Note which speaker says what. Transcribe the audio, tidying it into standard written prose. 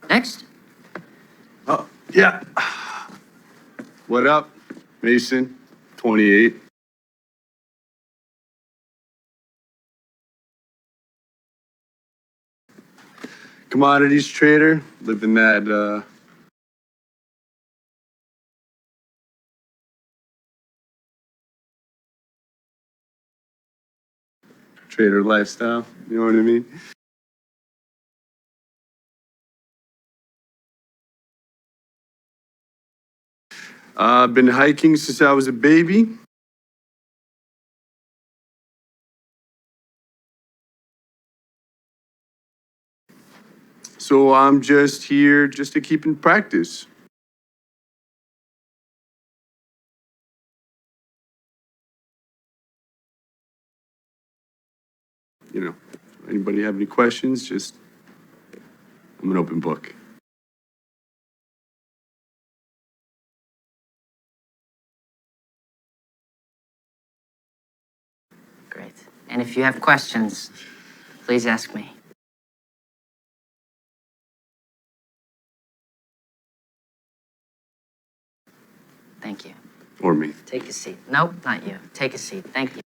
Speaker 1: Next.
Speaker 2: Oh, yeah. What up, Mason? 28. Commodities trader, lived in that, trader lifestyle, you know what I mean? I've been hiking since I was a baby. So I'm just here just to keep in practice. You know, anybody have any questions? Just, I'm an open book.
Speaker 1: Great. And if you have questions, please ask me. Thank you.
Speaker 2: Or me.
Speaker 1: Take a seat. Nope, not you. Take a seat. Thank you.